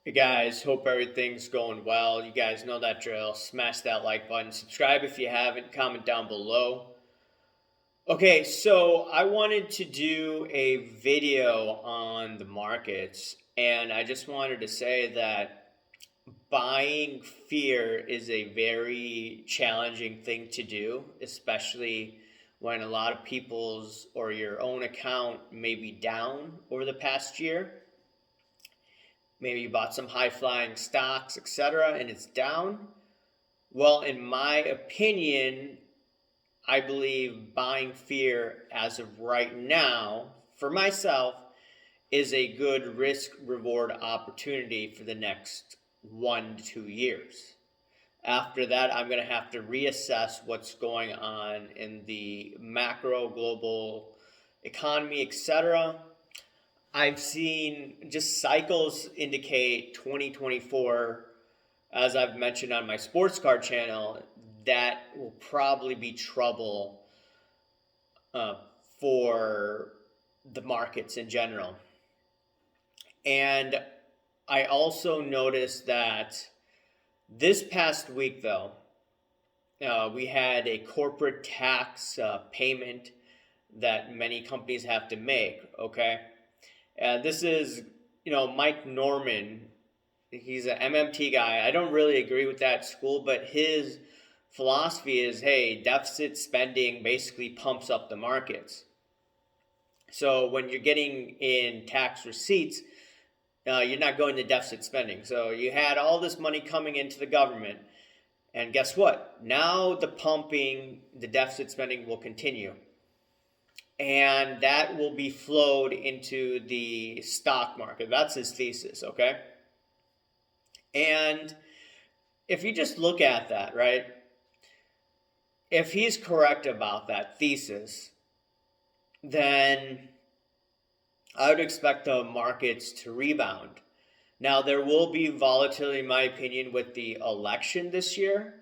Hey guys, hope everything's going well. You guys know that drill. Smash that like button, subscribe if you haven't, comment down below. Okay, so I wanted to do a video on the markets, and I just wanted to say that buying fear is a very challenging thing to do, especially when a lot of people's or your own account may be down over the past year. Maybe you bought some high flying stocks, etc., and it's down. Well, in my opinion, I believe buying fear as of right now, for myself, is a good risk reward opportunity for the next 1 to 2 years. After that, I'm going to have to reassess what's going on in the macro global economy, etc. I've seen just cycles indicate 2024, as I've mentioned on my sports car channel, that will probably be trouble uh, for the markets in general. And I also noticed that this past week, though, we had a corporate tax payment that many companies have to make. Okay. This is, Mike Norman. He's an MMT guy. I don't really agree with that school, but his philosophy is, hey, deficit spending basically pumps up the markets. So when you're getting in tax receipts, you're not going to deficit spending. So you had all this money coming into the government, and guess what? Now the deficit spending will continue. And that will be flowed into the stock market. That's his thesis, okay? And if you just look at that, right? If he's correct about that thesis, then I would expect the markets to rebound. Now, there will be volatility, in my opinion, with the election this year,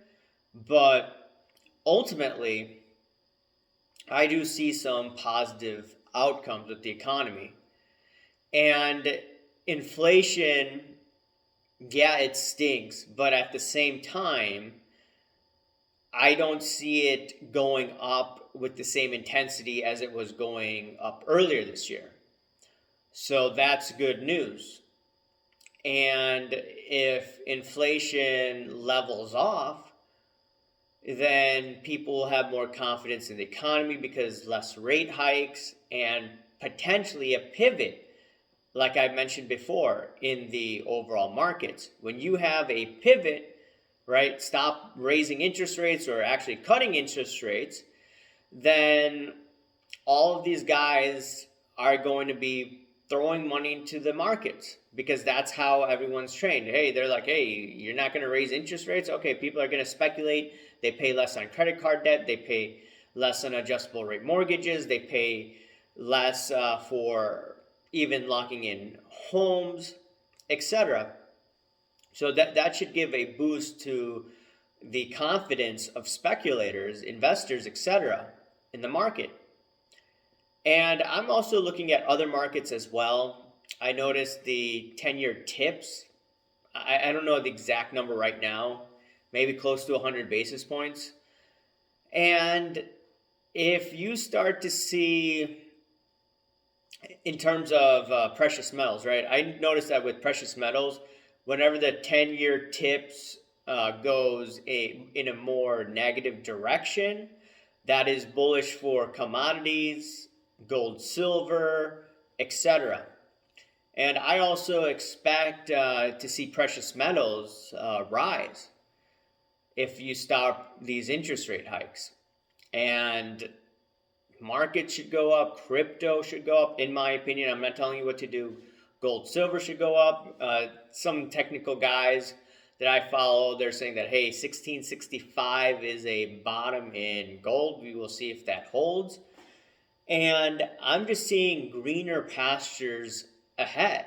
but ultimately, I do see some positive outcomes with the economy. And inflation, yeah, it stinks, but at the same time, I don't see it going up with the same intensity as it was going up earlier this year. So that's good news. And if inflation levels off, then people will have more confidence in the economy because less rate hikes and potentially a pivot, like I mentioned before, in the overall markets. When you have a pivot, right, stop raising interest rates or actually cutting interest rates, then all of these guys are going to be throwing money into the markets because that's how everyone's trained. Hey, they're like, hey, you're not going to raise interest rates? Okay, people are going to speculate. They pay less on credit card debt. They pay less on adjustable rate mortgages. They pay less for even locking in homes, etc. So that should give a boost to the confidence of speculators, investors, etc. in the market. And I'm also looking at other markets as well. I noticed the 10-year tips. I don't know the exact number right now, maybe close to 100 basis points. And if you start to see, in terms of precious metals, right? I noticed that with precious metals, whenever the 10-year tips goes in a more negative direction, that is bullish for commodities, gold, silver, etc. And I also expect to see precious metals rise if you stop these interest rate hikes. And markets should go up, crypto should go up, in my opinion. I'm not telling you what to do. Gold, silver should go up. Some technical guys that I follow, they're saying that, hey, 1665 is a bottom in gold. We will see if that holds. And I'm just seeing greener pastures ahead.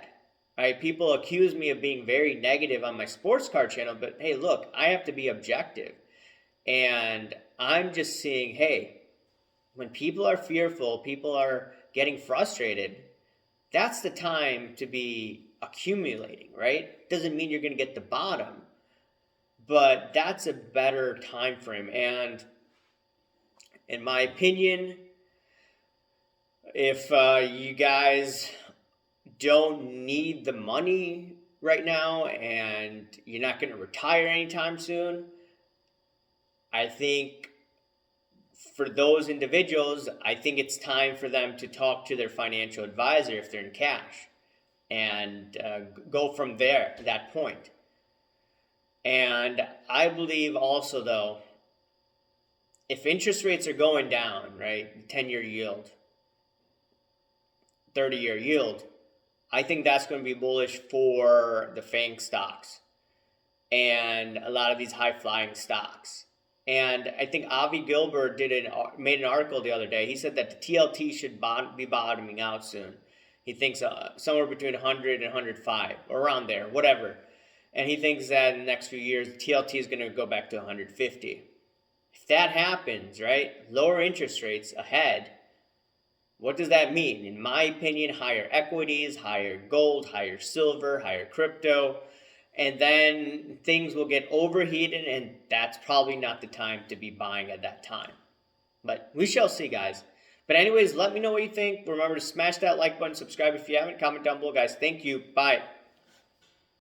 Right? People accuse me of being very negative on my sports car channel, but hey, look, I have to be objective. And I'm just seeing, hey, when people are fearful, people are getting frustrated, that's the time to be accumulating, right? Doesn't mean you're going to get the bottom, but that's a better time frame. And in my opinion, if you guys don't need the money right now and you're not going to retire anytime soon, I think for those individuals, I think it's time for them to talk to their financial advisor if they're in cash and go from there, that point. And I believe also, though, if interest rates are going down, right, 10-year yield, 30-year yield, I think that's going to be bullish for the FANG stocks and a lot of these high-flying stocks. And I think Avi Gilbert made an article the other day. He said that the TLT should be bottoming out soon. He thinks somewhere between 100 and 105, or around there, whatever. And he thinks that in the next few years, the TLT is going to go back to 150. If that happens, right, lower interest rates ahead, what does that mean? In my opinion, higher equities, higher gold, higher silver, higher crypto. And then things will get overheated, and that's probably not the time to be buying at that time. But we shall see, guys. But anyways, let me know what you think. Remember to smash that like button, subscribe if you haven't, comment down below, guys. Thank you. Bye.